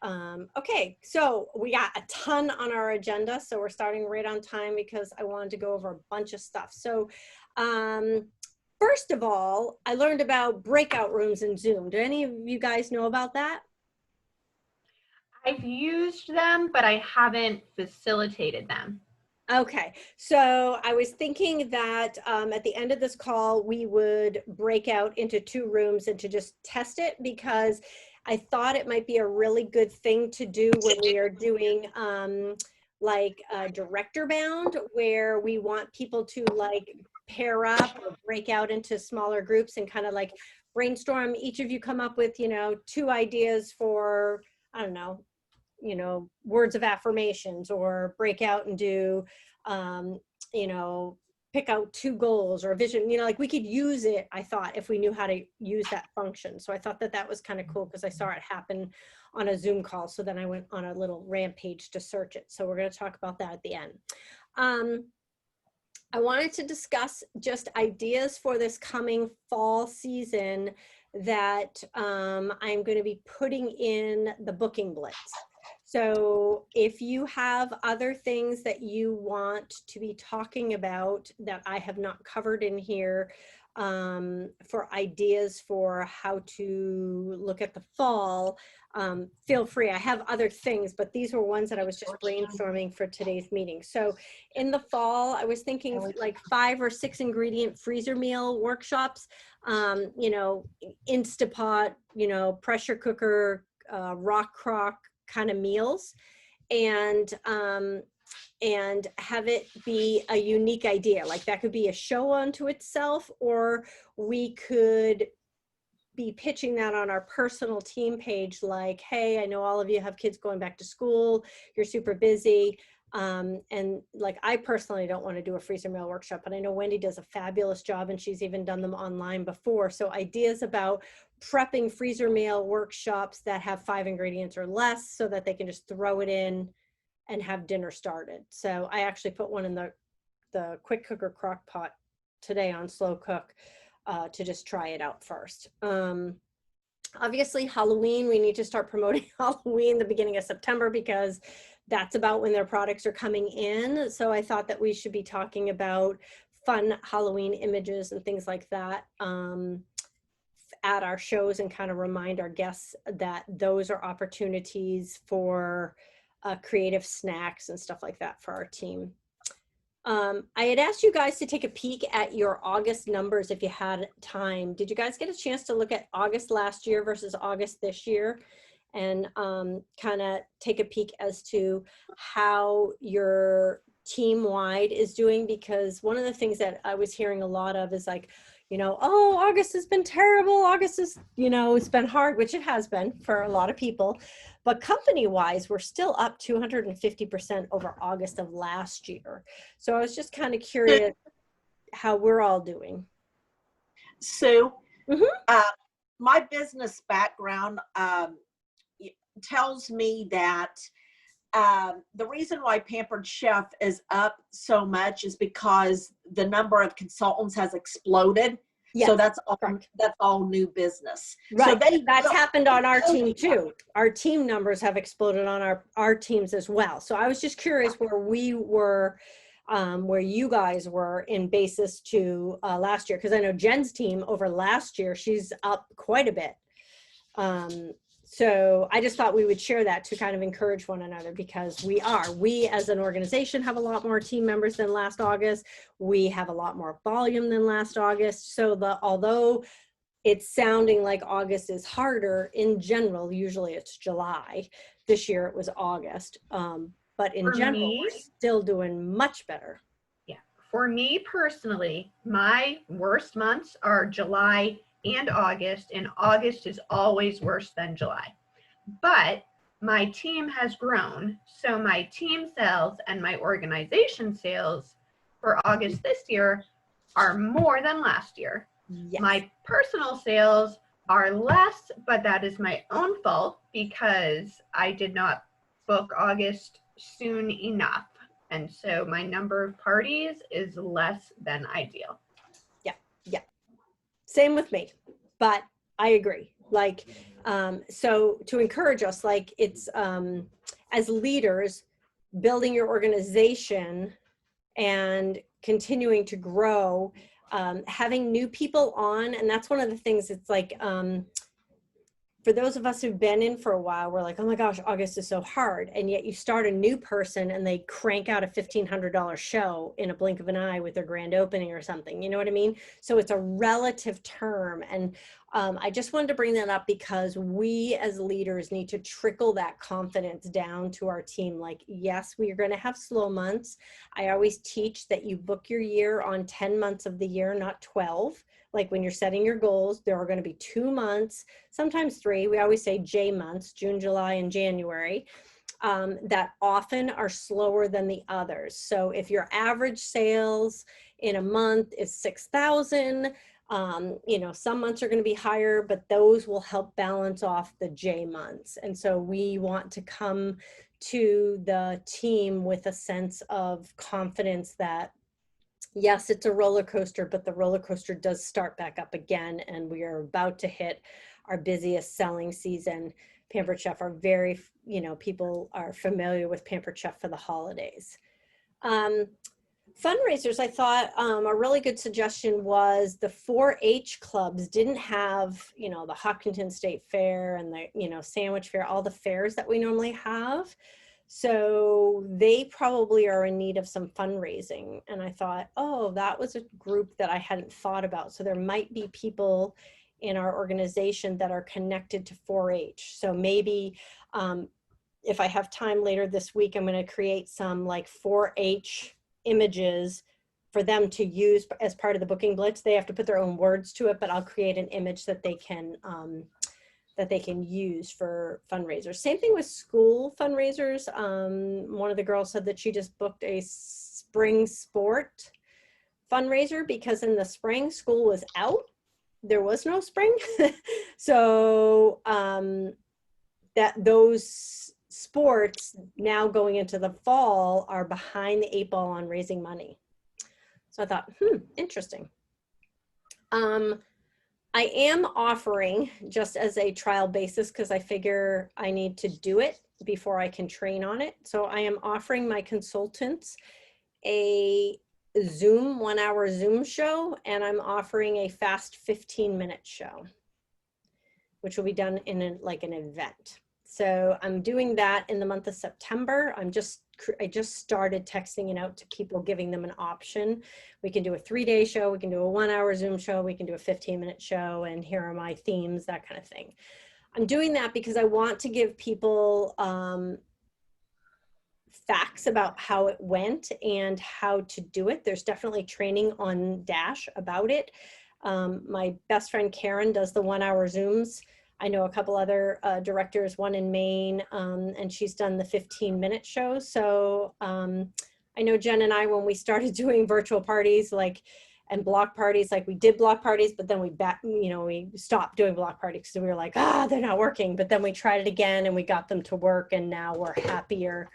Okay, so we got a ton on our agenda, so we're starting right on time because I wanted to go over a bunch of stuff. So first of all, I learned about breakout rooms in Zoom. Do any of you guys know about that? I've used them, but I haven't facilitated them. Okay, so I was thinking that at the end of this call, we would break out into 2 rooms and to just test it, because I thought it might be a really good thing to do when we are doing like director bound, where we want people to like pair up or break out into smaller groups and kind of like brainstorm. Each of you come up with, 2 ideas for, I don't know, words of affirmations, or break out and do, you know, pick out 2 goals or a vision, like we could use it, I thought, if we knew how to use that function. So I thought that that was kind of cool because I saw it happen on a Zoom call. So then I went on a little rampage to search it. So we're going to talk about that at the end. I wanted to discuss just ideas for this coming fall season that I'm going to be putting in the booking blitz. So if you have other things that you want to be talking about that I have not covered in here, for ideas for how to look at the fall, feel free. I have other things, but these were ones that I was just brainstorming for today's meeting. So in the fall, I was thinking like 5 or 6 ingredient freezer meal workshops, Instapot, pressure cooker, rock crock kind of meals, and have it be a unique idea. Like that could be a show unto itself, or we could be pitching that on our personal team page, like, hey, I know all of you have kids going back to school, you're super busy. And like, I personally don't want to do a freezer meal workshop, but I know Wendy does a fabulous job and she's even done them online before. So ideas about prepping freezer meal workshops that have 5 ingredients or less, so that they can just throw it in and have dinner started. So I actually put one in the quick cooker crock pot today on slow cook, to just try it out first. Obviously Halloween, we need to start promoting Halloween the beginning of September, because that's about when their products are coming in. So I thought that we should be talking about fun Halloween images and things like that at our shows, and kind of remind our guests that those are opportunities for creative snacks and stuff like that for our team. I had asked you guys to take a peek at your August numbers if you had time. Did you guys get a chance to look at August last year versus August this year, and kind of take a peek as to how your team wide is doing? Because one of the things that I was hearing a lot of is like, oh, August has been terrible. August is, it's been hard, which it has been for a lot of people. But company-wise, we're still up 250% over August of last year. So I was just kind of curious how we're all doing. Sue, my business background tells me that the reason why Pampered Chef is up so much is because the number of consultants has exploded. Yes, so that's all new business. Right. So that's happened on our team too. Our team numbers have exploded on our teams as well. So I was just curious where we were, where you guys were in basis to last year, because I know Jen's team over last year, she's up quite a bit. So I just thought we would share that to kind of encourage one another, because we as an organization have a lot more team members than last August. We have a lot more volume than last August. So although it's sounding like August is harder, in general, usually it's July. This year it was August. But in general, we're still doing much better. Yeah. For me personally, my worst months are July and August is always worse than July. But my team has grown, so my team sales and my organization sales for August this year are more than last year. Yes. My personal sales are less, but that is my own fault because I did not book August soon enough. And so my number of parties is less than ideal. Yeah. Same with me, but I agree. Like, so to encourage us, like it's, as leaders, building your organization and continuing to grow, having new people on. And that's one of the things, it's like, for those of us who've been in for a while, we're like, oh my gosh, August is so hard. And yet you start a new person and they crank out a $1,500 show in a blink of an eye with their grand opening or something. You know what I mean? So it's a relative term. And I just wanted to bring that up because we as leaders need to trickle that confidence down to our team. Like, yes, we are going to have slow months. I always teach that you book your year on 10 months of the year, not 12. Like when you're setting your goals, there are going to be 2 months, sometimes 3. We always say J months, June, July, and January, that often are slower than the others. So if your average sales in a month is 6,000, you know, some months are going to be higher, but those will help balance off the J months. And so we want to come to the team with a sense of confidence that yes, it's a roller coaster, but the roller coaster does start back up again, and we are about to hit our busiest selling season. Pampered Chef are very, you know, people are familiar with Pampered Chef for the holidays. Fundraisers, I thought a really good suggestion was the 4-H clubs didn't have, you know, the Hopkinton State Fair and the, you know, Sandwich Fair, all the fairs that we normally have. So they probably are in need of some fundraising. And I thought, oh, that was a group that I hadn't thought about. So there might be people in our organization that are connected to 4-H. So maybe if I have time later this week, I'm going to create some like 4-H images for them to use as part of the booking blitz. They have to put their own words to it, but I'll create an image that they can use for fundraisers. Same thing with school fundraisers. One of the girls said that she just booked a spring sport fundraiser because in the spring school was out. There was no spring. So that those sports now going into the fall are behind the 8 ball on raising money. So I thought, interesting. I am offering, just as a trial basis, because I figure I need to do it before I can train on it. So I am offering my consultants a Zoom, 1-hour Zoom show, and I'm offering a fast 15-minute show, which will be done in like an event. So I'm doing that in the month of September. I just started texting it out to people, giving them an option. We can do a 3-day show. We can do a 1-hour Zoom show. We can do a 15-minute show. And here are my themes, that kind of thing. I'm doing that because I want to give people facts about how it went and how to do it. There's definitely training on Dash about it. My best friend Karen does the 1-hour Zooms. I know a couple other directors, one in Maine, and she's done the 15-minute shows. So I know Jen and I, when we started doing virtual parties, and block parties, we did block parties, but then we stopped doing block parties because we were like, they're not working. But then we tried it again and we got them to work, and now we're happier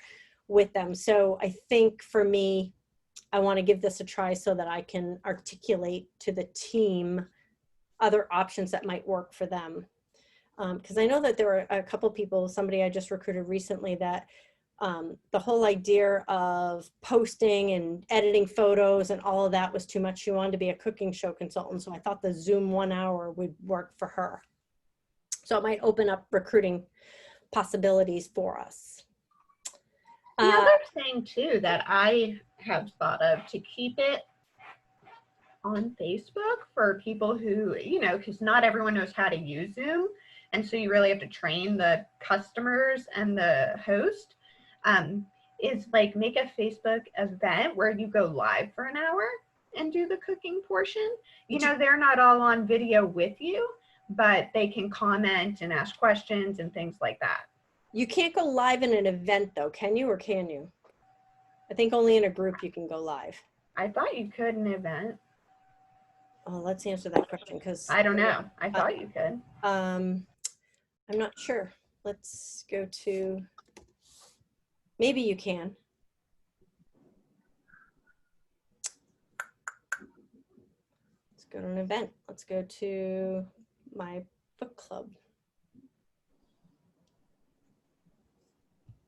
with them. So I think for me, I want to give this a try so that I can articulate to the team other options that might work for them. Because I know that there were a couple people, somebody I just recruited recently, that the whole idea of posting and editing photos and all of that was too much. She wanted to be a cooking show consultant. So I thought the Zoom 1 hour would work for her. So it might open up recruiting possibilities for us. The other thing too that I have thought of to keep it on Facebook for people who, because not everyone knows how to use Zoom. And so you really have to train the customers and the host, is make a Facebook event where you go live for an hour and do the cooking portion. They're not all on video with you, but they can comment and ask questions and things like that. You can't go live in an event though, can you, or can you? I think only in a group you can go live. I thought you could in an event. Oh, let's answer that question because I don't know. I thought you could. I'm not sure. Let's go to, maybe you can. Let's go to an event. Let's go to my book club.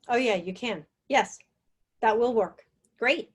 Oh yeah, you can. Yes, that will work. Great.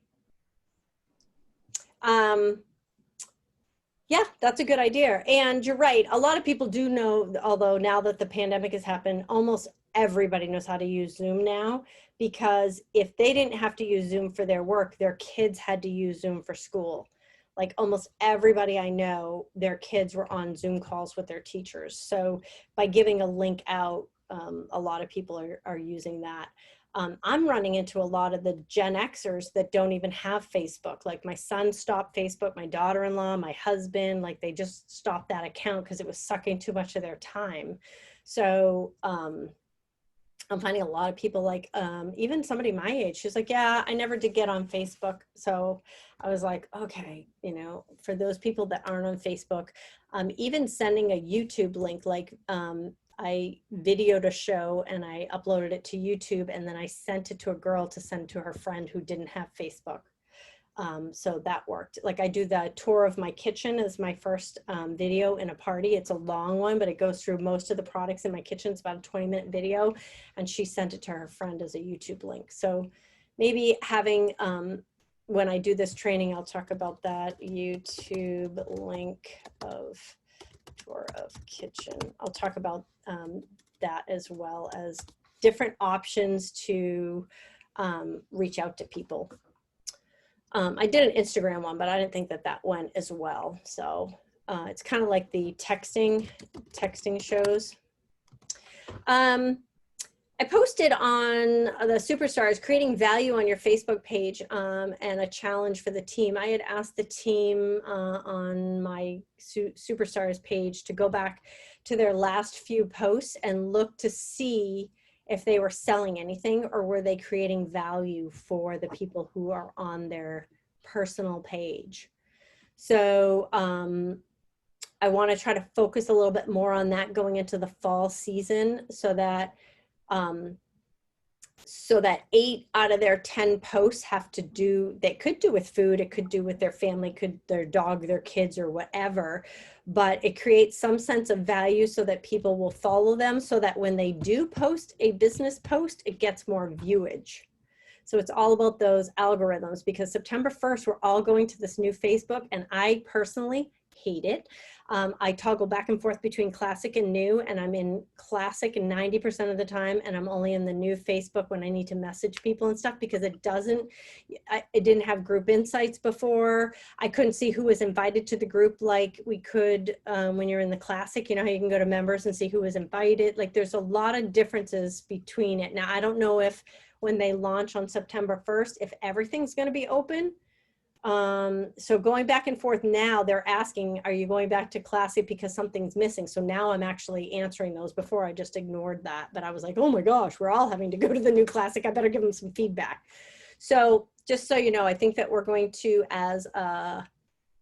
Yeah, that's a good idea. And you're right. A lot of people do know, although now that the pandemic has happened, almost everybody knows how to use Zoom now, because if they didn't have to use Zoom for their work, their kids had to use Zoom for school. Like almost everybody I know, their kids were on Zoom calls with their teachers. So by giving a link out, a lot of people are using that. I'm running into a lot of the Gen Xers that don't even have Facebook. Like my son stopped Facebook, my daughter-in-law, my husband, like they just stopped that account because it was sucking too much of their time. So I'm finding a lot of people like, even somebody my age, she's like, yeah, I never did get on Facebook. So I was like, okay, you know, for those people that aren't on Facebook, even sending a YouTube link, like I videoed a show and I uploaded it to YouTube, and then I sent it to a girl to send to her friend who didn't have Facebook. So that worked. Like I do the tour of my kitchen as my first video in a party. It's a long one, but it goes through most of the products in my kitchen. It's about a 20-minute video, and she sent it to her friend as a YouTube link. So maybe having, when I do this training, I'll talk about that YouTube link of tour of kitchen. I'll talk about that, as well as different options to reach out to people. I did an Instagram one, but I didn't think that that went as well. So it's kind of like the texting shows. I posted on the Superstars creating value on your Facebook page, and a challenge for the team. I had asked the team on my Superstars page to go back to their last few posts and look to see if they were selling anything, or were they creating value for the people who are on their personal page. So I want to try to focus a little bit more on that going into the fall season, so that 8 out of their 10 posts have to do, they could do with food, it could do with their family, could their dog, their kids, or whatever, but it creates some sense of value so that people will follow them, so that when they do post a business post, it gets more viewage. So it's all about those algorithms, because September 1st, we're all going to this new Facebook, and I personally hate it. I toggle back and forth between classic and new, and I'm in classic 90% of the time, and I'm only in the new Facebook when I need to message people and stuff, because it didn't have group insights before. I couldn't see who was invited to the group like we could when you're in the classic. You know how you can go to members and see who was invited? Like there's a lot of differences between it. Now, I don't know if when they launch on September 1st, if everything's going to be open. So going back and forth now, they're asking, are you going back to classic because something's missing? So now I'm actually answering those. Before I just ignored that, but I was like, oh my gosh, we're all having to go to the new classic. I better give them some feedback. So just so you know, I think that we're going to, as a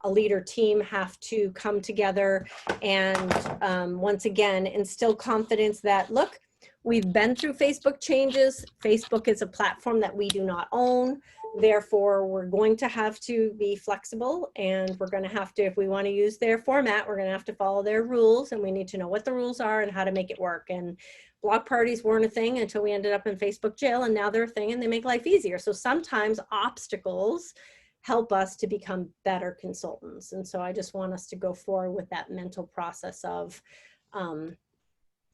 leader team, have to come together and once again, instill confidence that, look, we've been through Facebook changes. Facebook is a platform that we do not own. Therefore, we're going to have to be flexible, and we're going to have to, if we want to use their format, we're going to have to follow their rules, and we need to know what the rules are and how to make it work. And block parties weren't a thing until we ended up in Facebook jail, and now they're a thing, and they make life easier. So sometimes obstacles help us to become better consultants. And so I just want us to go forward with that mental process of,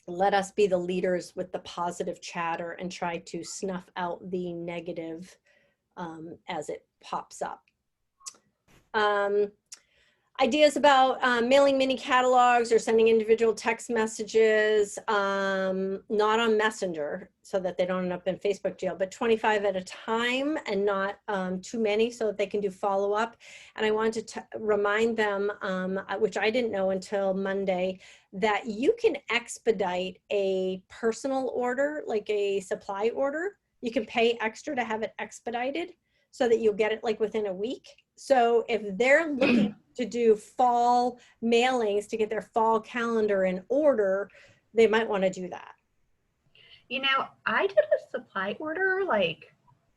let us be the leaders with the positive chatter and try to snuff out the negative as it pops up. Ideas about mailing mini catalogs or sending individual text messages, not on Messenger so that they don't end up in Facebook jail, but 25 at a time and not too many, so that they can do follow-up. And I wanted to remind them, which I didn't know until Monday, that you can expedite a personal order, like a supply order. You can pay extra to have it expedited so that you'll get it like within a week. So if they're looking to do fall mailings to get their fall calendar in order, they might want to do that. You know, I did a supply order,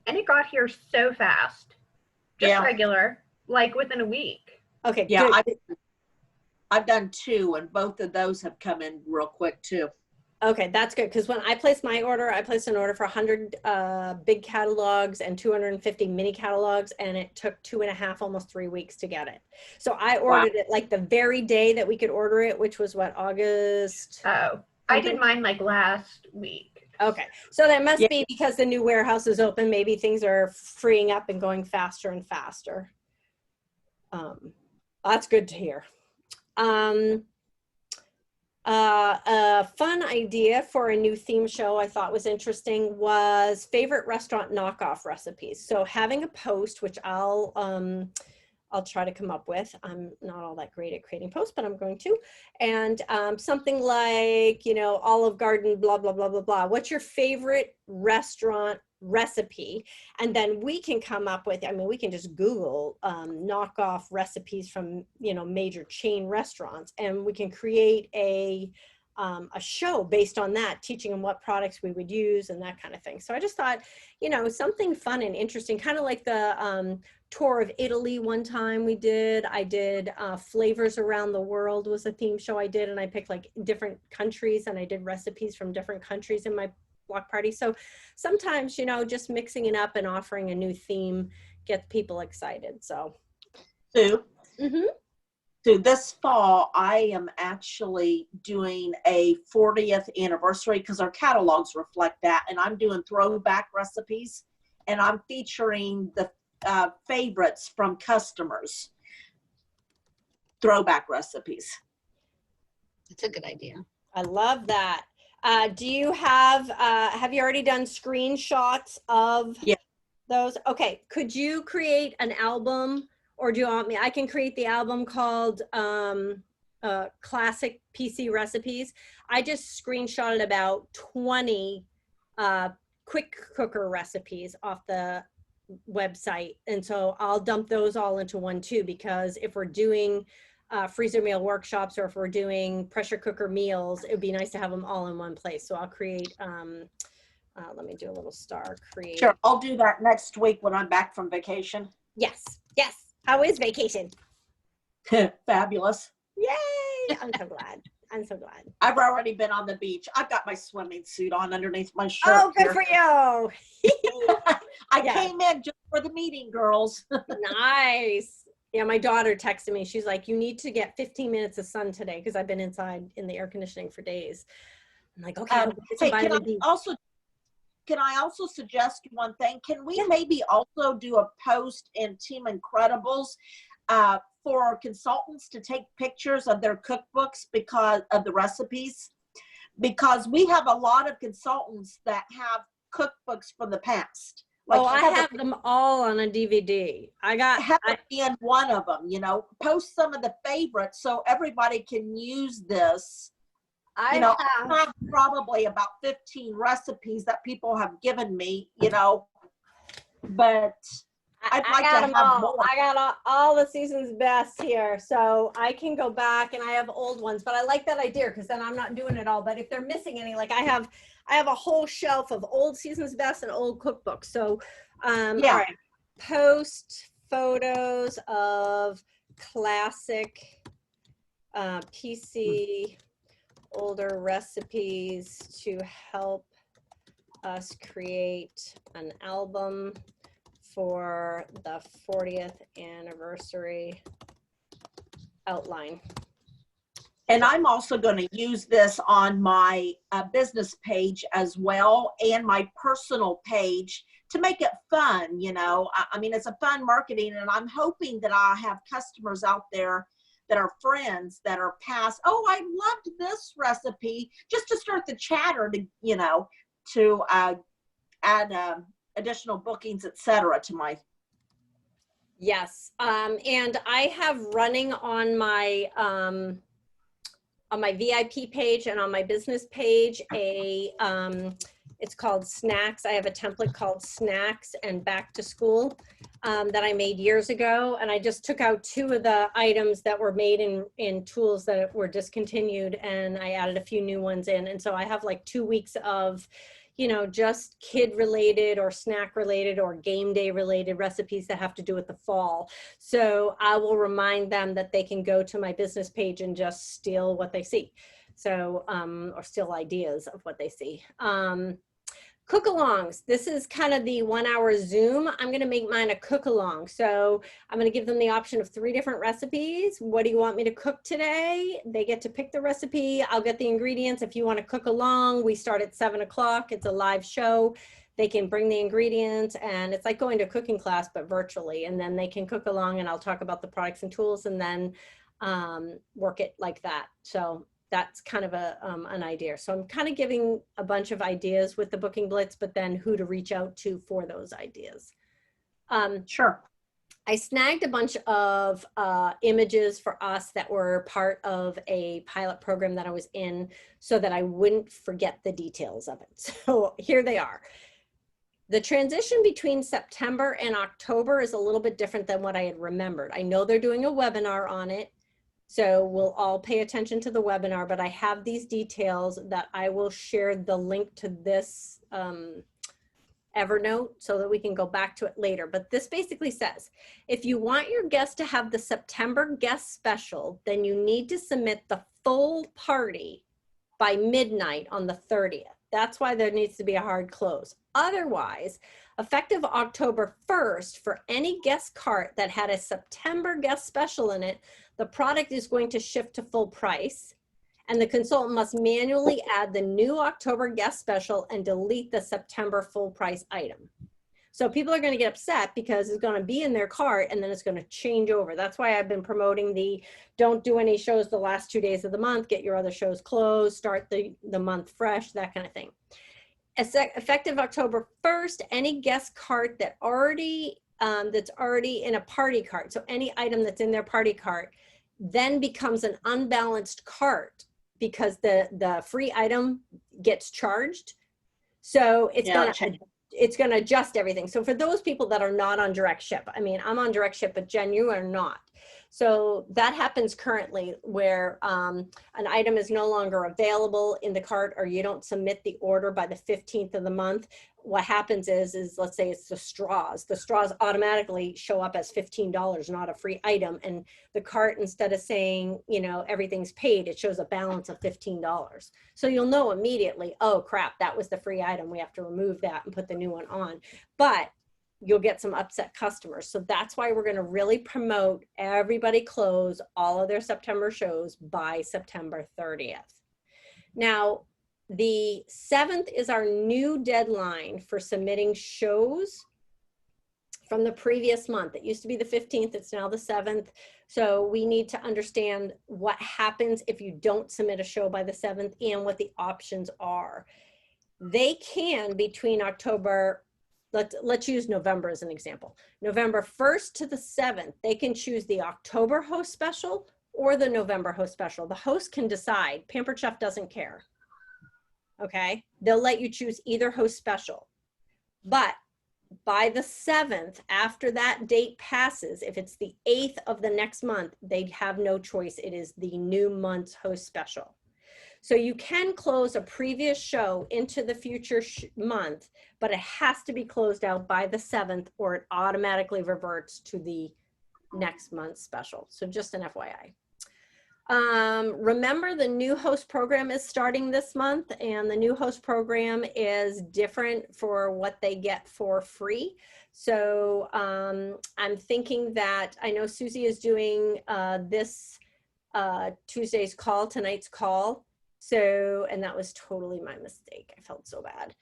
and it got here so fast. Just regular, like within a week. Okay, yeah, I've done 2, and both of those have come in real quick too. Okay, that's good, because when I placed my order, I placed an order for 100 big catalogs and 250 mini catalogs, and it took 2.5, almost 3 weeks to get it. So I Wow. ordered it like the very day that we could order it, which was what, August? Oh, I did Something? mine like last week. Okay, so that must Yeah. be because the new warehouse is open. Maybe things are freeing up and going faster and faster. That's good to hear. A fun idea for a new theme show I thought was interesting was favorite restaurant knockoff recipes. So having a post, which I'll try to come up with. I'm not all that great at creating posts, but I'm going to. And something like, you know, Olive Garden, blah, blah, blah, blah, blah. What's your favorite restaurant recipe? And then we can come up with, I mean, we can just Google knockoff recipes from, you know, major chain restaurants, and we can create a show based on that, teaching them what products we would use and that kind of thing. So I just thought, you know, something fun and interesting, kind of like the tour of Italy one time we did. I did Flavors Around the World was a theme show I did, and I picked like different countries and I did recipes from different countries in my block party. So sometimes, you know, just mixing it up and offering a new theme gets people excited. So Sue, mm-hmm. So this fall, I am actually doing a 40th anniversary because our catalogs reflect that. And I'm doing throwback recipes, and I'm featuring the favorites from customers. Throwback recipes. That's a good idea. I love that. Do you have you already done screenshots of those? Okay. Could you create an album, or do you want me? I can create the album called Classic PC Recipes. I just screenshotted about 20 quick cooker recipes off the website. And so I'll dump those all into one too, because if we're doing freezer meal workshops, or if we're doing pressure cooker meals, it would be nice to have them all in one place. So I'll create, let me do a little star create. Sure, I'll do that next week when I'm back from vacation. Yes, yes. How is vacation? Fabulous. Yay! I'm so glad. I'm so glad. I've already been on the beach. I've got my swimming suit on underneath my shirt. Oh, good here. for you. I came in just for the meeting, girls. Nice. Yeah, my daughter texted me. She's like, you need to get 15 minutes of sun today, because I've been inside in the air conditioning for days. I'm like, okay. Hey, can I also suggest one thing? Can we maybe also do a post in Team Incredibles for consultants to take pictures of their cookbooks because of the recipes? Because we have a lot of consultants that have cookbooks from the past. Like I have them all on a DVD. I got in one of them, you know, post some of the favorites so everybody can use this. I have probably about 15 recipes that people have given me, you know, but I'd like to have more. I got all the season's best here, so I can go back, and I have old ones, but I like that idea because then I'm not doing it all. But if they're missing any, like I have a whole shelf of old season's best and old cookbooks. So all right, post photos of classic PC older recipes to help us create an album for the 40th anniversary outline. And I'm also going to use this on my business page as well, and my personal page, to make it fun. You know, I mean, it's a fun marketing, and I'm hoping that I have customers out there that are friends that are past, oh, I loved this recipe, just to start the chatter to, you know, to add additional bookings, etc. to my. Yes. And I have running on my VIP page and on my business page, it's called Snacks. I have a template called Snacks and Back to School that I made years ago. And I just took out 2 of the items that were made in tools that were discontinued, and I added a few new ones in. And so I have like 2 weeks of, you know, just kid related or snack related or game day related recipes that have to do with the fall. So I will remind them that they can go to my business page and just steal what they see. So, or still ideas of what they see. Cook-alongs. This is kind of the 1 hour Zoom. I'm going to make mine a cook-along. So I'm going to give them the option of 3 different recipes. What do you want me to cook today? They get to pick the recipe. I'll get the ingredients. If you want to cook along, we start at 7 o'clock. It's a live show. They can bring the ingredients, and it's like going to a cooking class, but virtually. And then they can cook along, and I'll talk about the products and tools, and then work it like that. So that's kind of an idea. So I'm kind of giving a bunch of ideas with the Booking Blitz, but then who to reach out to for those ideas. Sure. I snagged a bunch of images for us that were part of a pilot program that I was in so that I wouldn't forget the details of it. So here they are. The transition between September and October is a little bit different than what I had remembered. I know they're doing a webinar on it, so we'll all pay attention to the webinar, but I have these details that I will share the link to this Evernote so that we can go back to it later. But this basically says, if you want your guests to have the September guest special, then you need to submit the full party by midnight on the 30th. That's why there needs to be a hard close. Otherwise, effective October 1st, for any guest cart that had a September guest special in it, the product is going to shift to full price, and the consultant must manually add the new October guest special and delete the September full price item. So people are going to get upset because it's going to be in their cart and then it's going to change over. That's why I've been promoting the don't do any shows the last 2 days of the month, get your other shows closed, start the month fresh, that kind of thing. Effective October 1st, any guest cart that that's already in a party cart, so any item that's in their party cart, then becomes an unbalanced cart because the free item gets charged. So it's going to adjust everything. So for those people that are not on direct ship, I mean, I'm on direct ship, but Jen, you are not. So that happens currently where an item is no longer available in the cart, or you don't submit the order by the 15th of the month. What happens is let's say it's the straws. The straws automatically show up as $15, not a free item. And the cart, instead of saying, you know, everything's paid, it shows a balance of $15. So you'll know immediately, oh crap, that was the free item. We have to remove that and put the new one on. But you'll get some upset customers. So that's why we're going to really promote everybody close all of their September shows by September 30th. Now, the 7th is our new deadline for submitting shows from the previous month. It used to be the 15th, it's now the 7th. So we need to understand what happens if you don't submit a show by the 7th and what the options are. They can, between October, let's use November as an example. November 1st to the 7th, they can choose the October host special or the November host special. The host can decide. Pampered Chef doesn't care. Okay, they'll let you choose either host special. But by the 7th, after that date passes, if it's the 8th of the next month, they have no choice. It is the new month's host special. So you can close a previous show into the future month, but it has to be closed out by the 7th or it automatically reverts to the next month's special. So just an FYI. Remember, the new host program is starting this month, and the new host program is different for what they get for free. So I'm thinking that, I know Susie is doing this Tuesday's call, tonight's call. So, and that was totally my mistake. I felt so bad.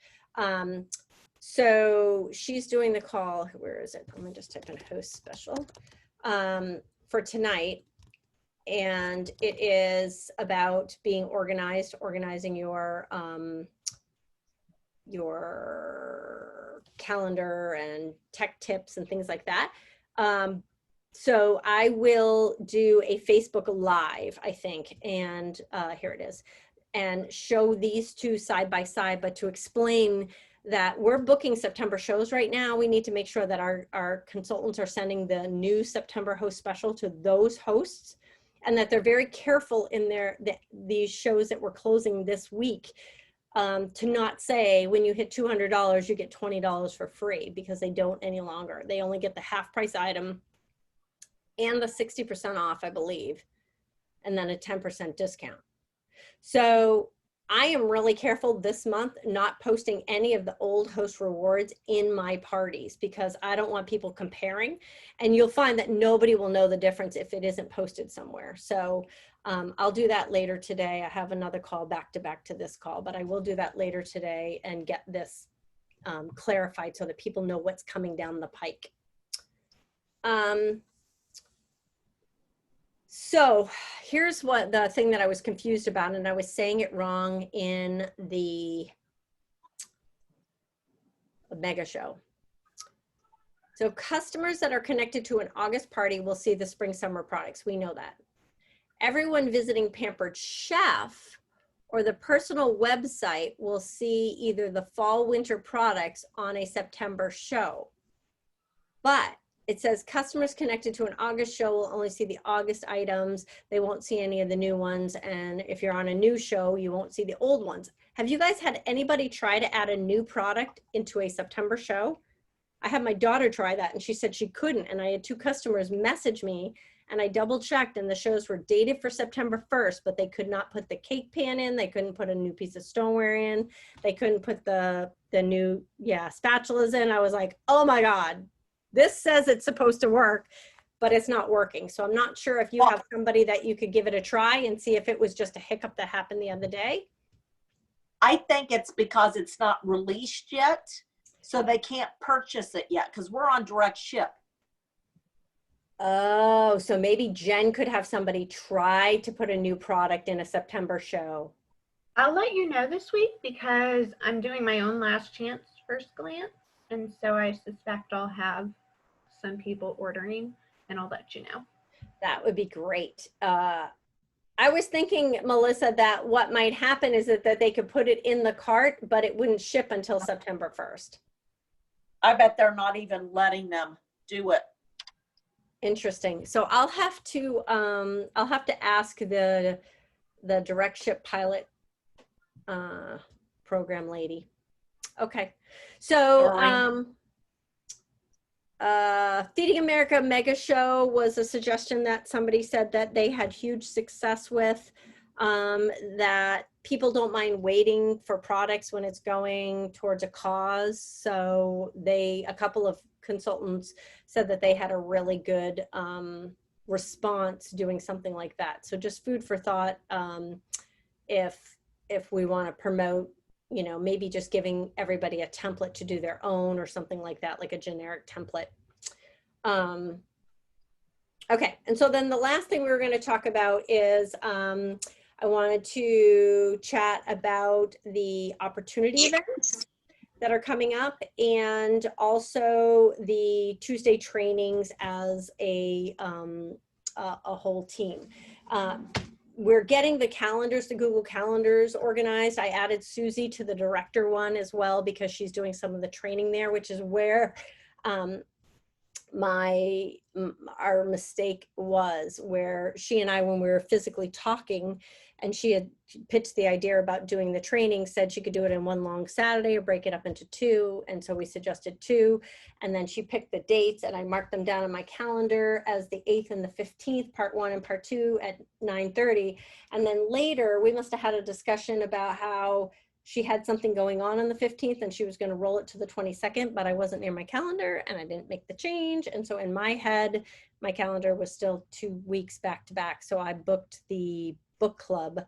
So she's doing the call. Where is it? I'm gonna just type in host special for tonight. And it is about being organized, organizing your calendar and tech tips and things like that. So I will do a Facebook Live, I think, and here it is, and show these two side by side, but to explain that we're booking September shows right now. We need to make sure that our consultants are sending the new September host special to those hosts, and that they're very careful in these shows that we're closing this week to not say when you hit $200, you get $20 for free, because they don't any longer. They only get the half price item and the 60% off, I believe, and then a 10% discount. So I am really careful this month not posting any of the old host rewards in my parties because I don't want people comparing. And you'll find that nobody will know the difference if it isn't posted somewhere. So I'll do that later today. I have another call back to this call, but I will do that later today and get this clarified so that people know what's coming down the pike. So here's what the thing that I was confused about, and I was saying it wrong in the mega show. So customers that are connected to an August party will see the spring summer products. We know that. Everyone visiting Pampered Chef or the personal website will see either the fall winter products on a September show. But it says customers connected to an August show will only see the August items. They won't see any of the new ones. And if you're on a new show, you won't see the old ones. Have you guys had anybody try to add a new product into a September show? I had my daughter try that and she said she couldn't. And I had 2 customers message me and I double checked and the shows were dated for September 1st, but they could not put the cake pan in. They couldn't put a new piece of stoneware in. They couldn't put the new, spatulas in. I was like, oh my God, this says it's supposed to work, but it's not working. So I'm not sure if you have somebody that you could give it a try and see if it was just a hiccup that happened the other day. I think it's because it's not released yet, so they can't purchase it yet because we're on direct ship. Oh, so maybe Jen could have somebody try to put a new product in a September show. I'll let you know this week because I'm doing my own last chance first glance. And so I suspect I'll have some people ordering and I'll let you know. That would be great. I was thinking, Melissa, that what might happen is that they could put it in the cart, but it wouldn't ship until September 1st. I bet they're not even letting them do it. Interesting. So I'll have to ask the direct ship pilot program lady. Okay. So Feeding America Mega Show was a suggestion that somebody said that they had huge success with, that people don't mind waiting for products when it's going towards a cause. So a couple of consultants said that they had a really good response doing something like that. So just food for thought, if we want to promote, maybe just giving everybody a template to do their own or something like that, like a generic template. Okay, and so then the last thing we were going to talk about is I wanted to chat about the opportunity events that are coming up and also the Tuesday trainings as a whole team. We're getting the calendars, the Google Calendars organized. I added Susie to the director one as well because she's doing some of the training there, which is where our mistake was, where she and I, when we were physically talking and she had pitched the idea about doing the training, said she could do it in one long Saturday or break it up into 2. And so we suggested 2. And then she picked the dates and I marked them down on my calendar as the 8th and the 15th, part 1 and part 2 at 9:30. And then later we must have had a discussion about how she had something going on the 15th and she was going to roll it to the 22nd, but I wasn't near my calendar and I didn't make the change. And so in my head, my calendar was still 2 weeks back to back. So I booked the book club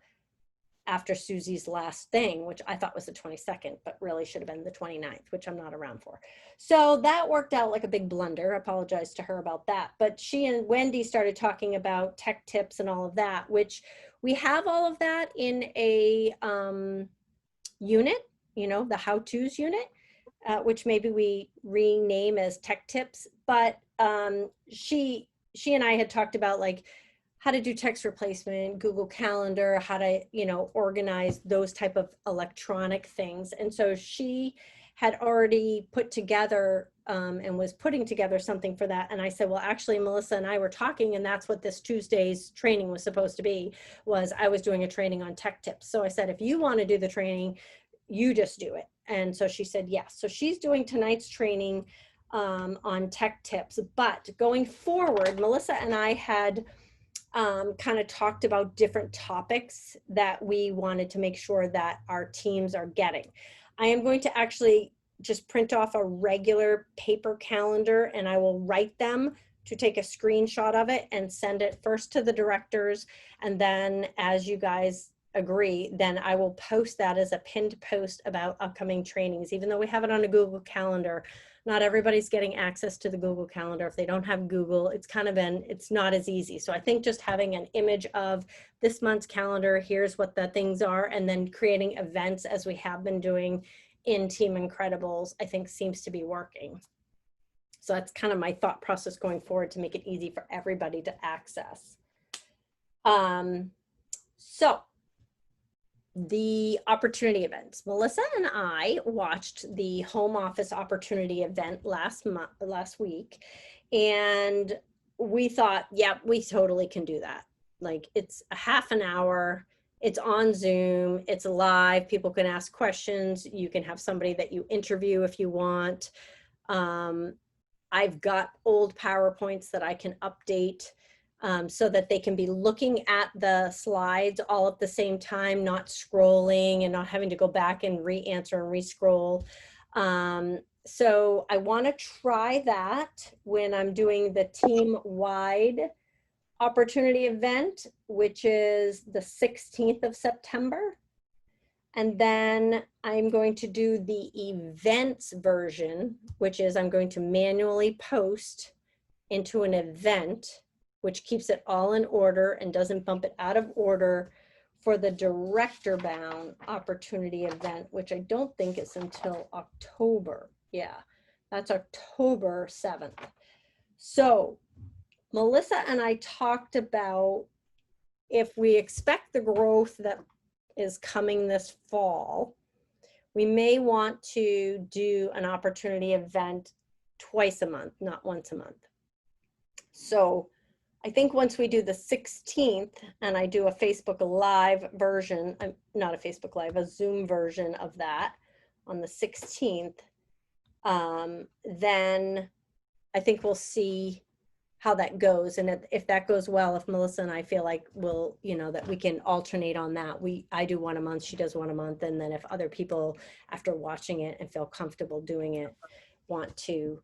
after Susie's last thing, which I thought was the 22nd, but really should have been the 29th, which I'm not around for. So that worked out like a big blunder. I apologize to her about that. But she and Wendy started talking about tech tips and all of that, which we have all of that in a unit, the how-tos unit, which maybe we rename as tech tips. But she and I had talked about like how to do text replacement, Google Calendar, how to, organize those type of electronic things. And so she had already put together and was putting together something for that. And I said, well, actually, Melissa and I were talking, and that's what this Tuesday's training was supposed to be, was I was doing a training on tech tips. So I said, if you want to do the training, you just do it. And so she said, yes. So she's doing tonight's training on tech tips. But going forward, Melissa and I had kind of talked about different topics that we wanted to make sure that our teams are getting. I am going to actually just print off a regular paper calendar, and I will write them to take a screenshot of it and send it first to the directors. And then as you guys agree, then I will post that as a pinned post about upcoming trainings. Even though we have it on a Google Calendar, not everybody's getting access to the Google Calendar. If they don't have Google, it's not as easy. So I think just having an image of this month's calendar, here's what the things are, and then creating events as we have been doing in Team Incredibles, I think seems to be working. So that's kind of my thought process going forward to make it easy for everybody to access. So the opportunity events. Melissa and I watched the home office opportunity event last week, and we thought, yeah, we totally can do that. Like, it's a half an hour, it's on Zoom, it's live, people can ask questions, you can have somebody that you interview if you want. I've got old PowerPoints that I can update so that they can be looking at the slides all at the same time, not scrolling and not having to go back and re-answer and re-scroll. So I want to try that when I'm doing the team-wide opportunity event, which is the 16th of September. And then I'm going to do the events version, which is I'm going to manually post into an event, which keeps it all in order and doesn't bump it out of order for the director bound opportunity event, which I don't think is until October. Yeah, that's October 7th. So Melissa and I talked about if we expect the growth that is coming this fall, we may want to do an opportunity event twice a month, not once a month. So I think once we do the 16th and I do a Facebook Live version, not a Facebook Live, a Zoom version of that on the 16th, then I think we'll see how that goes. And if that goes well, if Melissa and I feel like we'll, that we can alternate on that. I do one a month, she does one a month. And then if other people, after watching it and feel comfortable doing it, want to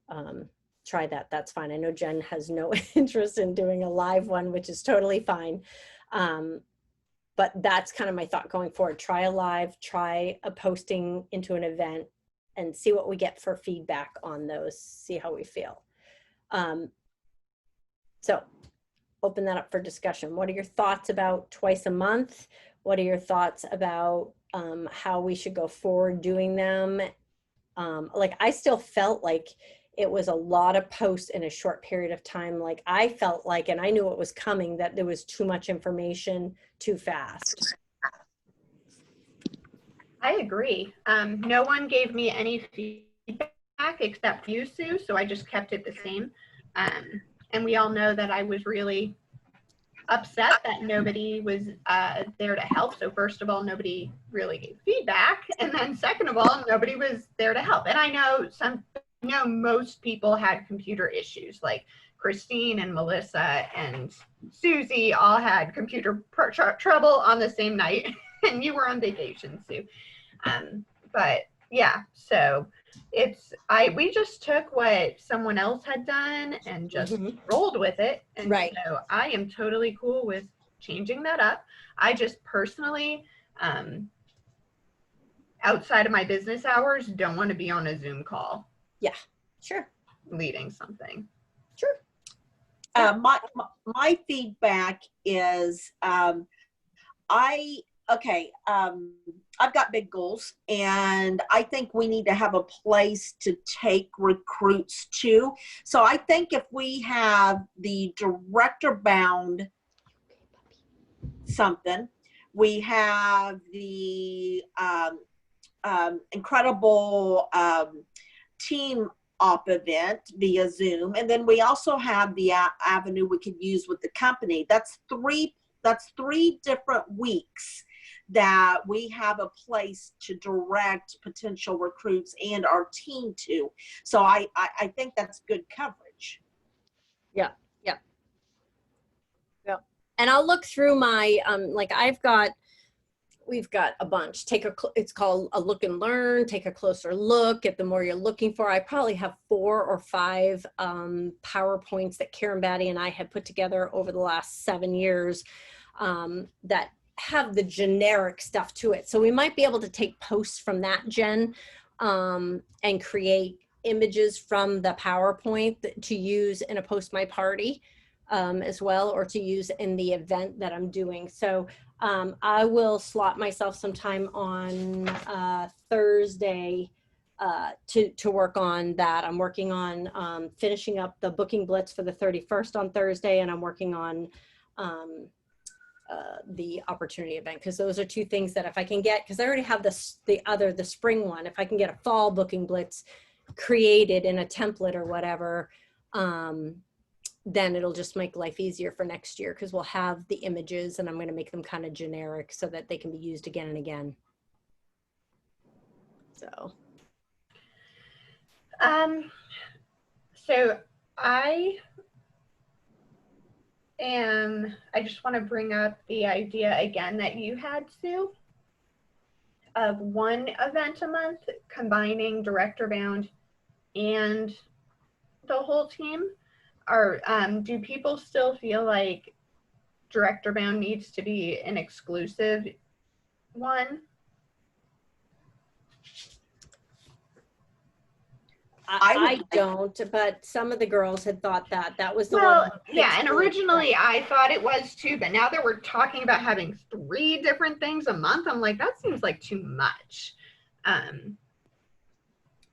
try that, that's fine. I know Jen has no interest in doing a live one, which is totally fine. But that's kind of my thought going forward. Try a live, try a posting into an event, and see what we get for feedback on those, see how we feel. So open that up for discussion. What are your thoughts about twice a month? What are your thoughts about how we should go forward doing them? Like, I still felt like it was a lot of posts in a short period of time. Like, I felt like, and I knew it was coming, that there was too much information too fast. I agree. No one gave me any feedback except you, Sue, so I just kept it the same. And we all know that I was really upset that nobody was there to help. So first of all, nobody really gave feedback. And then second of all, nobody was there to help. And I know most people had computer issues, like Christine and Melissa and Susie all had computer trouble on the same night. And you were on vacation, Sue. But yeah, so we just took what someone else had done and just rolled with it. And right. So I am totally cool with changing that up. I just personally, outside of my business hours, don't want to be on a Zoom call. Yeah, sure. Leading something. Sure. My feedback is, I've got big goals, and I think we need to have a place to take recruits to. So I think if we have the director bound something, we have the incredible team op event via Zoom, and then we also have the avenue we could use with the company. That's three different weeks that we have a place to direct potential recruits and our team to. So I think that's good coverage. Yeah. And I'll look through my, like we've got a bunch. It's called a look and learn, take a closer look at the more you're looking for. I probably have 4 or 5 PowerPoints that Karen Batty and I had put together over the last 7 years that have the generic stuff to it. So we might be able to take posts from that, Jen, and create images from the PowerPoint to use in a Post My Party as well, or to use in the event that I'm doing. So I will slot myself some time on Thursday to work on that. I'm working on finishing up the booking blitz for the 31st on Thursday, and I'm working on the opportunity event, because those are 2 things that if I can get, because I already have the spring one, if I can get a fall booking blitz created in a template or whatever, then it'll just make life easier for next year, because we'll have the images and I'm going to make them kind of generic so that they can be used again and again. So so I just want to bring up the idea again that you had, Sue, of 1 event a month combining Director Bound and the whole team. Or do people still feel like Director Bound needs to be an exclusive one? I don't, but some of the girls had thought that was the well, one. Yeah, and originally I thought it was too, but now that we're talking about having 3 different things a month, I'm like, that seems like too much.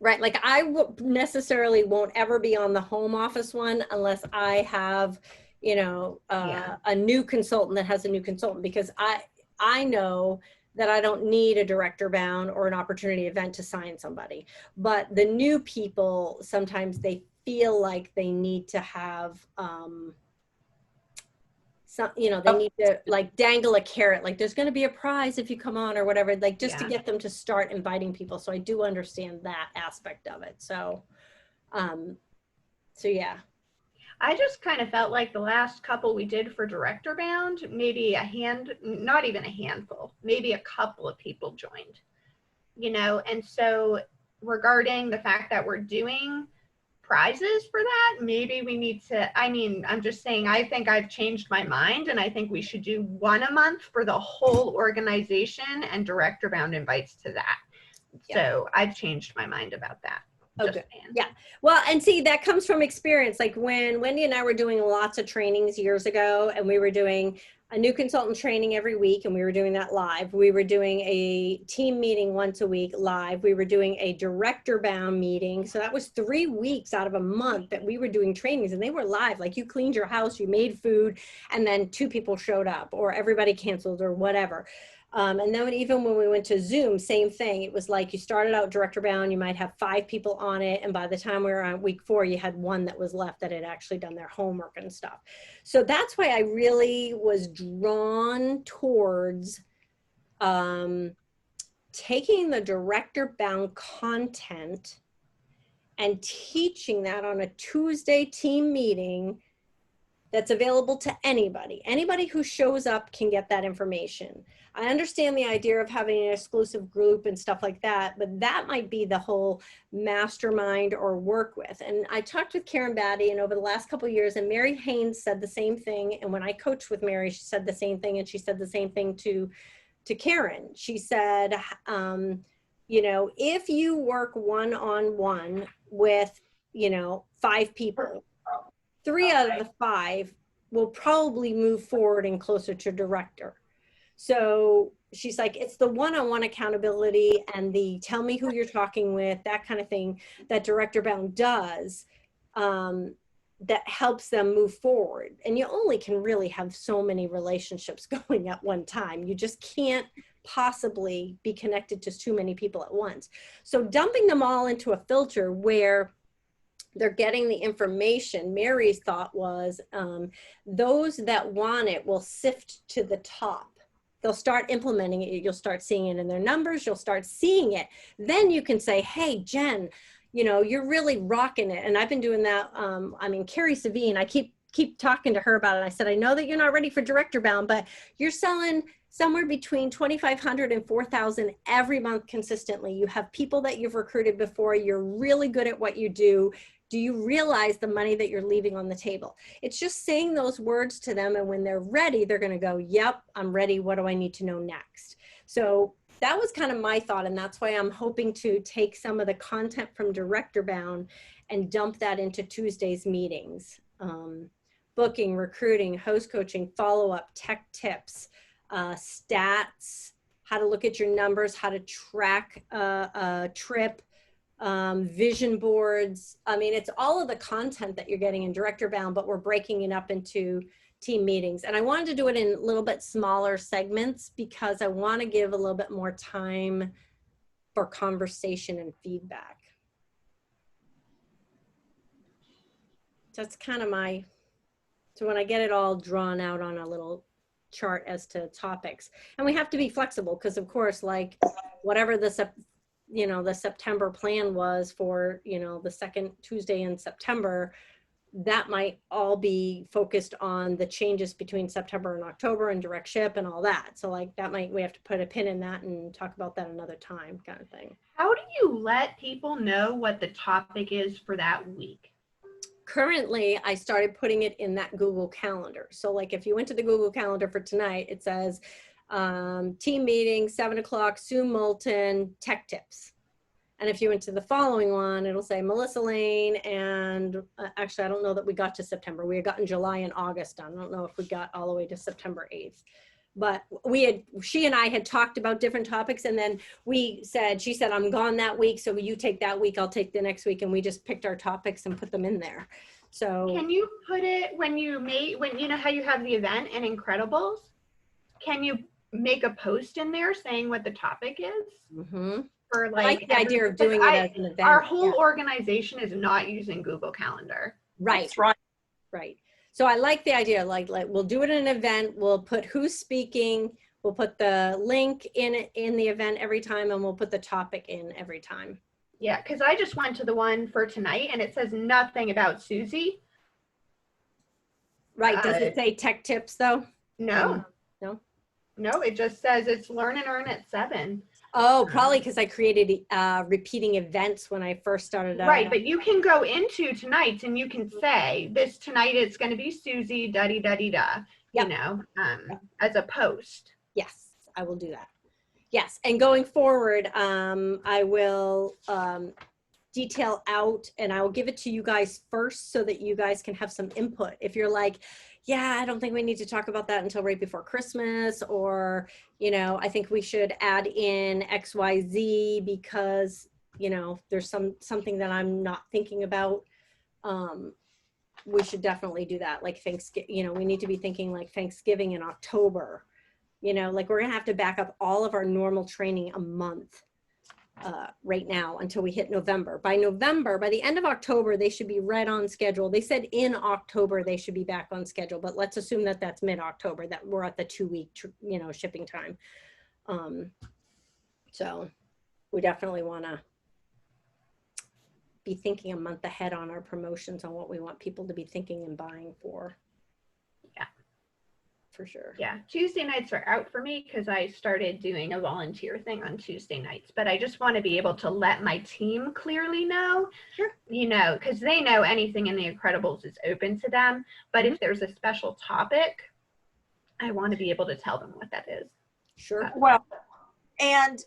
Right, like I necessarily won't ever be on the home office one unless I have, you know, a new consultant that has a new consultant, because I know that I don't need a Director Bound or an opportunity event to sign somebody. But the new people, sometimes they feel like they need to have some, you know, they need to like dangle a carrot, like there's going to be a prize if you come on or whatever, like just to get them to start inviting people. So I do understand that aspect of it. So, so yeah. I just kind of felt like the last couple we did for Director Bound, maybe not even a handful, maybe a couple of people joined, you know, and so regarding the fact that we're doing prizes for that, maybe we need to, I'm just saying, I think I've changed my mind, and I think we should do 1 a month for the whole organization and Director Bound invites to that. So I've changed my mind about that. Okay. Yeah. Well, and see, that comes from experience. Like when Wendy and I were doing lots of trainings years ago, and we were doing a new consultant training every week, and we were doing that live. We were doing a team meeting once a week live. We were doing a Director Bound meeting. So that was 3 weeks out of a month that we were doing trainings, and they were live. Like you cleaned your house, you made food, and then 2 people showed up, or everybody canceled, or whatever. And then even when we went to Zoom, same thing. It was like you started out Director Bound, you might have 5 people on it. And by the time we were on week 4, you had 1 that was left that had actually done their homework and stuff. So that's why I really was drawn towards taking the Director Bound content and teaching that on a Tuesday team meeting that's available to anybody. Anybody who shows up can get that information. I understand the idea of having an exclusive group and stuff like that, but that might be the whole mastermind or work with. And I talked with Karen Batty, and over the last couple of years, and Mary Haynes said the same thing. And when I coached with Mary, she said the same thing, and she said the same thing to Karen. She said, you know, if you work one-on-one with, you know, 5 people, 3 out of the 5 will probably move forward and closer to director. So she's like, it's the one-on-one accountability and the tell me who you're talking with, that kind of thing that Director Bound does, that helps them move forward. And you only can really have so many relationships going at one time. You just can't possibly be connected to too many people at once. So dumping them all into a filter where they're getting the information, Mary's thought was those that want it will sift to the top. They'll start implementing it. You'll start seeing it in their numbers. You'll start seeing it. Then you can say, hey, Jen, you know, you're really rocking it. And I've been doing that. I mean, Carrie Savine, I keep keep talking to her about it. I said, I know that you're not ready for Director Bound, but you're selling somewhere between 2,500 and 4,000 every month consistently. You have people that you've recruited before. You're really good at what you do. Do you realize the money that you're leaving on the table? It's just saying those words to them. And when they're ready, they're going to go, yep, I'm ready. What do I need to know next? So that was kind of my thought. And that's why I'm hoping to take some of the content from Director Bound and dump that into Tuesday's meetings. Booking, recruiting, host coaching, follow-up, tech tips, stats, how to look at your numbers, how to track a trip, vision boards. I mean, it's all of the content that you're getting in Director Bound, but we're breaking it up into team meetings. And I wanted to do it in a little bit smaller segments because I want to give a little bit more time for conversation and feedback. That's kind of so when I get it all drawn out on a little chart as to topics, and we have to be flexible because of course, like whatever the September plan was for, the second Tuesday in September, that might all be focused on the changes between September and October and direct ship and all that. So like we have to put a pin in that and talk about that another time kind of thing. How do you let people know what the topic is for that week? Currently, I started putting it in that Google Calendar. So like if you went to the Google Calendar for tonight, it says team meeting, 7 o'clock, Sue Moulton, tech tips. And if you went to the following one, it'll say Melissa Lane. And actually, I don't know that we got to September. We had gotten July and August done. I don't know if we got all the way to September 8th. But she and I had talked about different topics, and then she said, I'm gone that week, so you take that week, I'll take the next week, and we just picked our topics and put them in there. So can you put it when you know how you have the event in Incredibles? Can you make a post in there saying what the topic is? Mm-hmm. For I like the idea of doing it as an event. Our whole organization is not using Google Calendar. Right. That's right. Right. So I like the idea, like we'll do it in an event, we'll put who's speaking, we'll put the link in the event every time, and we'll put the topic in every time. Yeah, because I just went to the one for tonight and it says nothing about Susie. Right, does it say tech tips though? No. No, it just says it's Learn and Earn at 7. Oh, probably because I created repeating events when I first started out. Right, but you can go into tonight's and you can say this tonight it's going to be Susie, da-dee-da-dee-da, Yep. As a post. Yes, I will do that. Yes, and going forward, I will detail out and I will give it to you guys first so that you guys can have some input. If you're like, yeah, I don't think we need to talk about that until right before Christmas, or, I think we should add in XYZ because, there's something that I'm not thinking about. We should definitely do that. Like Thanksgiving, we need to be thinking like Thanksgiving in October, like we're gonna have to back up all of our normal training a month right now until we hit November. By the end of October, they should be right on schedule. They said in October they should be back on schedule, but let's assume that that's mid-October, that we're at the 2-week, shipping time. So we definitely want to be thinking a month ahead on our promotions on what we want people to be thinking and buying for. Yeah. For sure. Yeah, Tuesday nights are out for me because I started doing a volunteer thing on Tuesday nights, but I just want to be able to let my team clearly know, sure, because they know anything in the Incredibles is open to them. But if there's a special topic, I want to be able to tell them what that is. Sure. Well, and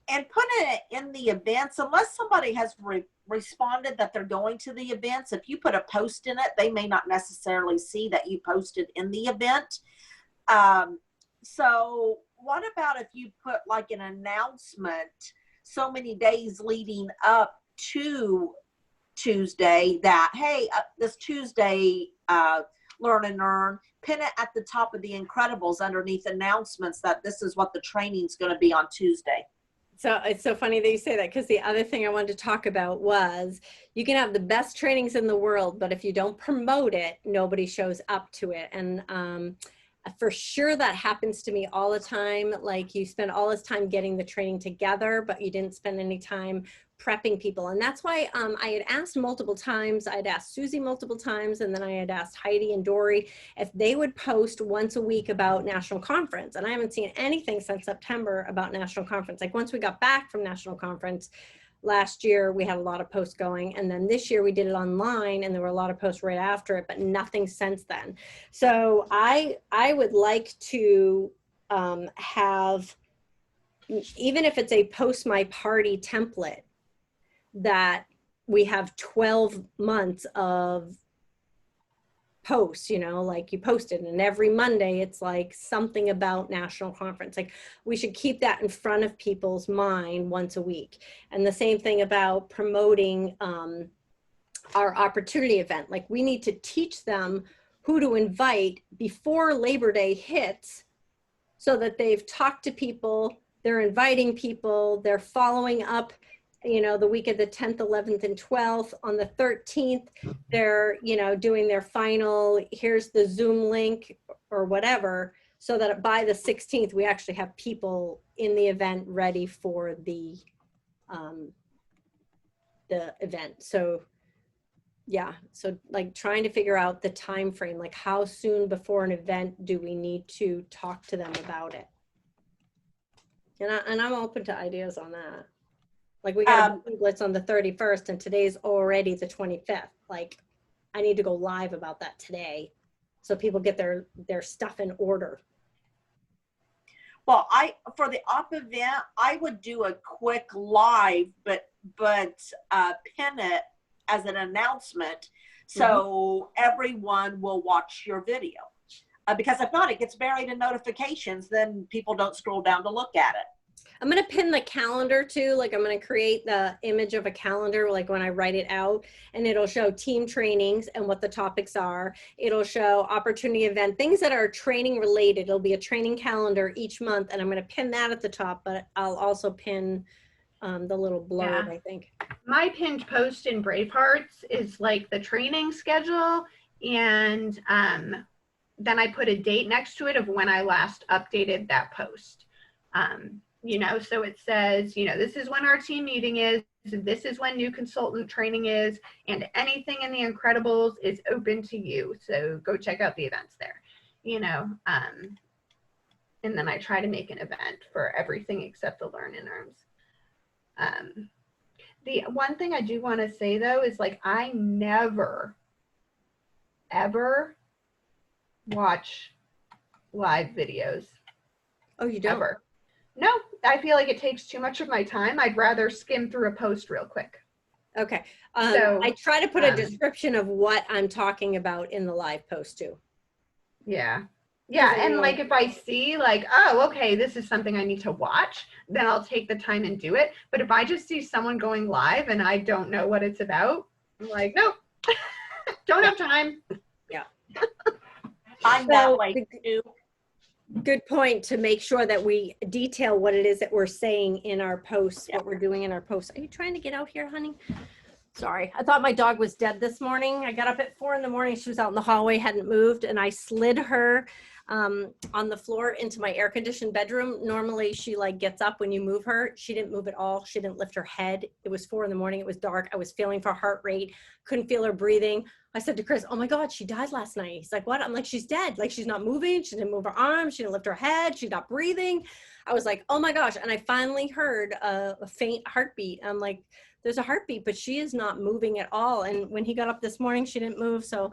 put it in the events, unless somebody has responded that they're going to the events. If you put a post in it, they may not necessarily see that you posted in the event. So what about if you put like an announcement so many days leading up to Tuesday that, hey, this Tuesday, Learn and Earn, pin it at the top of the Incredibles underneath announcements that this is what the training's going to be on Tuesday. So it's so funny that you say that, because the other thing I wanted to talk about was you can have the best trainings in the world, but if you don't promote it, nobody shows up to it. And for sure that happens to me all the time. Like you spend all this time getting the training together, but you didn't spend any time prepping people. And that's why I had asked multiple times. I'd asked Susie multiple times, and then I had asked Heidi and Dory if they would post once a week about National Conference. And I haven't seen anything since September about National Conference. Like once we got back from National Conference last year, we had a lot of posts going. And then this year we did it online, and there were a lot of posts right after it, but nothing since then. So I would like to have, even if it's a post my party template, that we have 12 months of posts, you know, like you posted, and every Monday it's like something about National Conference. Like we should keep that in front of people's mind once a week. And the same thing about promoting our opportunity event. Like we need to teach them who to invite before Labor Day hits, so that they've talked to people, they're inviting people, they're following up, you know, the week of the 10th, 11th, and 12th. On the 13th, they're, you know, doing their final, here's the Zoom link or whatever, so that by the 16th, we actually have people in the event ready for the event. So yeah, so like trying to figure out the time frame, like how soon before an event do we need to talk to them about it? And I'm open to ideas on that. Like we got a blitz on the 31st, and today's already the 25th. Like I need to go live about that today, so people get their stuff in order. Well, for the op event, I would do a quick live, but pin it as an announcement, so everyone will watch your video. Because if not, it gets buried in notifications. Then people don't scroll down to look at it. I'm going to pin the calendar too. Like I'm going to create the image of a calendar, like when I write it out, and it'll show team trainings and what the topics are. It'll show opportunity event, things that are training related. It'll be a training calendar each month, and I'm going to pin that at the top, but I'll also pin the little blurb, I think. My pinned post in Bravehearts is like the training schedule, and then I put a date next to it of when I last updated that post. You know, so it says, you know, this is when our team meeting is, this is when new consultant training is, and anything in the Incredibles is open to you. So go check out the events there, you know. And then I try to make an event for everything except the Learn and Earns. The one thing I do want to say though is like I never, ever watch live videos. Oh, you don't? Ever. No, I feel like it takes too much of my time. I'd rather skim through a post real quick. Okay. So, I try to put a description of what I'm talking about in the live post too. Yeah. Yeah, and like if I see like, oh, okay, this is something I need to watch, then I'll take the time and do it. But if I just see someone going live and I don't know what it's about, I'm like, nope, don't have time. Yeah. I'm that way too. Good point, to make sure that we detail what it is that we're saying in our posts, what we're doing in our posts. Are you trying to get out here, honey? Sorry, I thought my dog was dead this morning. I got up at 4 a.m. She was out in the hallway, hadn't moved, and I slid her on the floor into my air-conditioned bedroom. Normally she like gets up when you move her. She didn't move at all. She didn't lift her head. It was 4 a.m. It was dark. I was feeling for heart rate, couldn't feel her breathing. I said to Chris, oh my God, she died last night. He's like, what? I'm like, she's dead. Like she's not moving. She didn't move her arms. She didn't lift her head. She's not breathing. I was like, oh my gosh. And I finally heard a faint heartbeat. I'm like, there's a heartbeat, but she is not moving at all. And when he got up this morning, she didn't move. So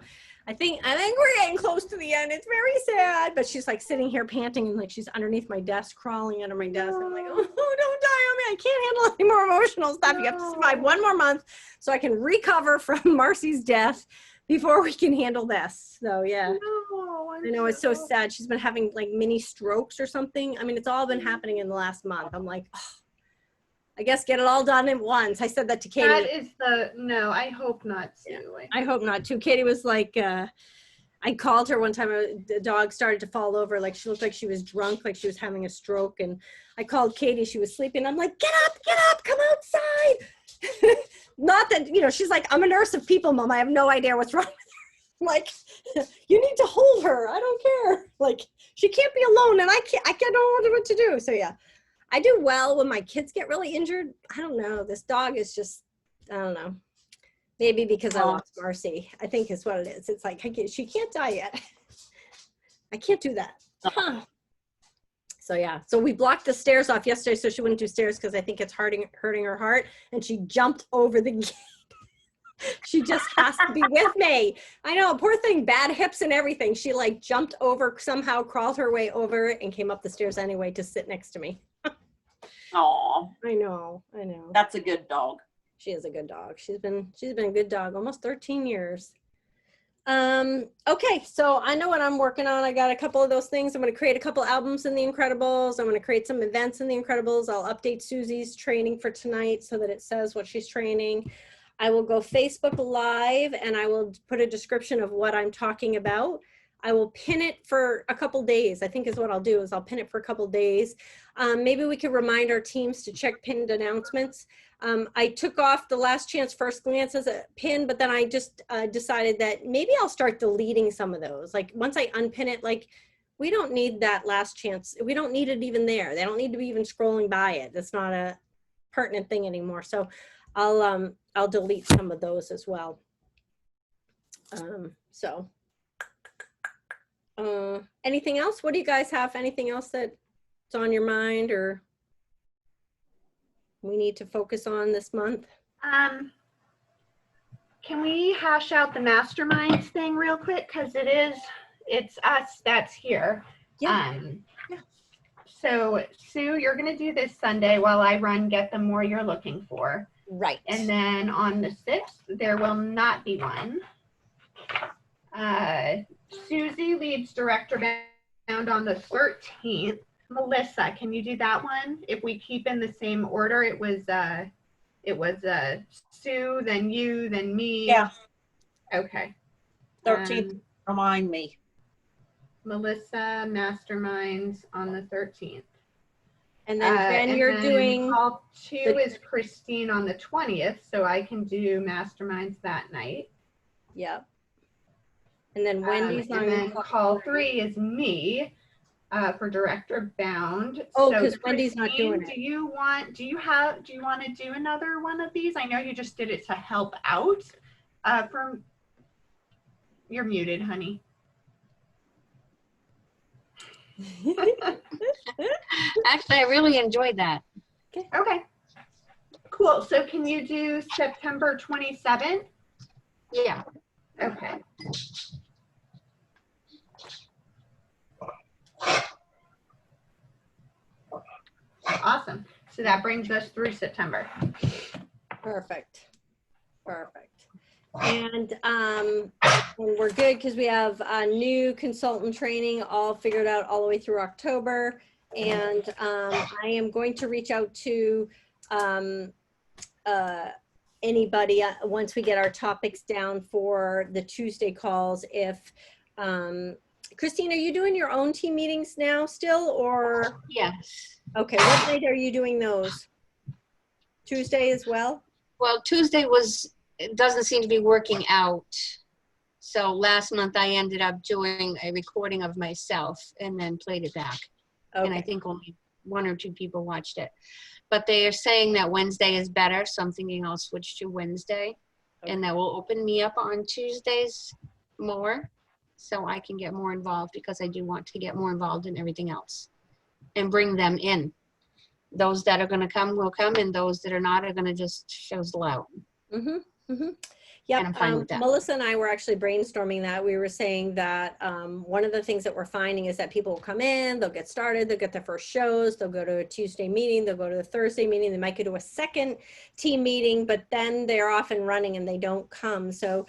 I think we're getting close to the end. It's very sad, but she's like sitting here panting, and like she's underneath my desk, crawling under my desk. I'm like, oh, don't die on me. I can't handle any more emotional stuff. You have to survive 1 more month so I can recover from Marcy's death before we can handle this. So yeah, I know, it's so sad. She's been having like mini strokes or something. I mean, it's all been happening in the last month. I'm like, oh, I guess get it all done at once. I said that to Katie. That is no, I hope not, Sue. Yeah, I hope not too. Katie was like, I called her one time, the dog started to fall over. Like she looked like she was drunk, like she was having a stroke. And I called Katie, she was sleeping. I'm like, get up, come outside. Not that, you know, she's like, I'm a nurse of people, Mom. I have no idea what's wrong with her. I'm like, you need to hold her. I don't care. Like she can't be alone, and I don't know what to do. So yeah. I do well when my kids get really injured. I don't know. This dog is just, I don't know. Maybe because I Oh. lost Marcy, I think is what it is. It's like, she can't die yet. I can't do that. Huh. So yeah, so we blocked the stairs off yesterday so she wouldn't do stairs because I think it's hurting her heart. And she jumped over the gate. She just has to be with me. I know, poor thing, bad hips and everything. She like jumped over, somehow crawled her way over and came up the stairs anyway to sit next to me. Oh, I know. that's a good dog. She is a good dog. She's been a good dog almost 13 years. Okay, so I know what I'm working on. I got a couple of those things. I'm going to create a couple albums in The Incredibles. I'm going to create some events in The Incredibles. I'll update Susie's training for tonight so that it says what she's training. I will go Facebook Live and I will put a description of what I'm talking about. I will pin it for a couple days. I think is what I'll do is I'll pin it for a couple days. Maybe we could remind our teams to check pinned announcements. I took off the last chance first glance as a pin, but then I just decided that maybe I'll start deleting some of those. Like once I unpin it, like we don't need that last chance. We don't need it even there. They don't need to be even scrolling by it. That's not a pertinent thing anymore. So I'll delete some of those as well. Anything else? What do you guys have? Anything else that's on your mind or we need to focus on this month? Can we hash out the masterminds thing real quick? Because it's us that's here. Yeah. So Sue, you're going to do this Sunday while I run Get the More You're Looking For. Right. And then on the 6th, there will not be one. Susie leads Director Bound on the 13th. Melissa, can you do that one? If we keep in the same order, it was Sue, then you, then me. Yeah. Okay. 13th, remind me. Melissa Masterminds on the 13th. And then Jen, you're doing call 2 is Christine on the 20th, so I can do Masterminds that night. Yep. And then Wendy's on and then call 3 is me for Director Bound. Oh, because Wendy's not doing it. Do you want to do another one of these? I know you just did it to help out. You're muted, honey. Actually, I really enjoyed that. Okay. Cool. So can you do September 27th? Yeah. Okay. Awesome. So that brings us through September. Perfect. And we're good because we have a new consultant training all figured out all the way through October. And I am going to reach out to anybody once we get our topics down for the Tuesday calls. If Christine, are you doing your own team meetings now still or? Yes. Okay, what night are you doing those? Tuesday as well? Well, Tuesday it doesn't seem to be working out. So last month I ended up doing a recording of myself and then played it back. Okay. And I think only 1 or 2 people watched it. But they are saying that Wednesday is better, so I'm thinking I'll switch to Wednesday. Okay. And that will open me up on Tuesdays more so I can get more involved because I do want to get more involved in everything else and bring them in. Those that are going to come will come, and those that are not are going to just fizzle out. Mm-hmm. Mm-hmm. Yep. And I'm fine with that. Melissa and I were actually brainstorming that. We were saying that one of the things that we're finding is that people will come in, they'll get started, they'll get their first shows, they'll go to a Tuesday meeting, they'll go to a Thursday meeting, they might go to a second team meeting, but then they're off and running and they don't come. So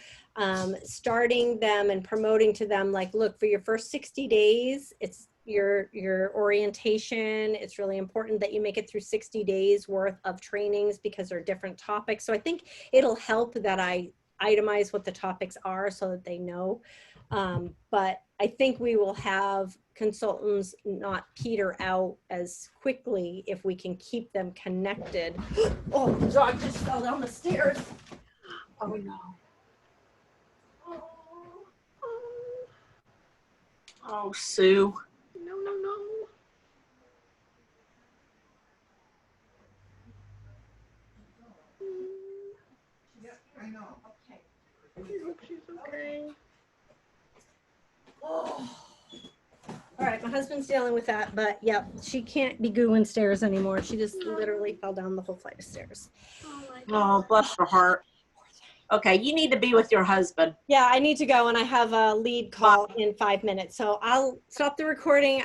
starting them and promoting to them, like, look, for your first 60 days, it's your orientation. It's really important that you make it through 60 days worth of trainings because they're different topics. So I think it'll help that I itemize what the topics are so that they know. But I think we will have consultants not peter out as quickly if we can keep them connected. Oh, the dog just fell down the stairs. Oh no. Oh, Sue. No. hope she's okay. All right, my husband's dealing with that, but yep, she can't be gooing stairs anymore. She just literally fell down the whole flight of stairs. Oh my God. Oh, bless her heart. Okay, you need to be with your husband. Yeah, I need to go and I have a lead call in 5 minutes. So I'll stop the recording.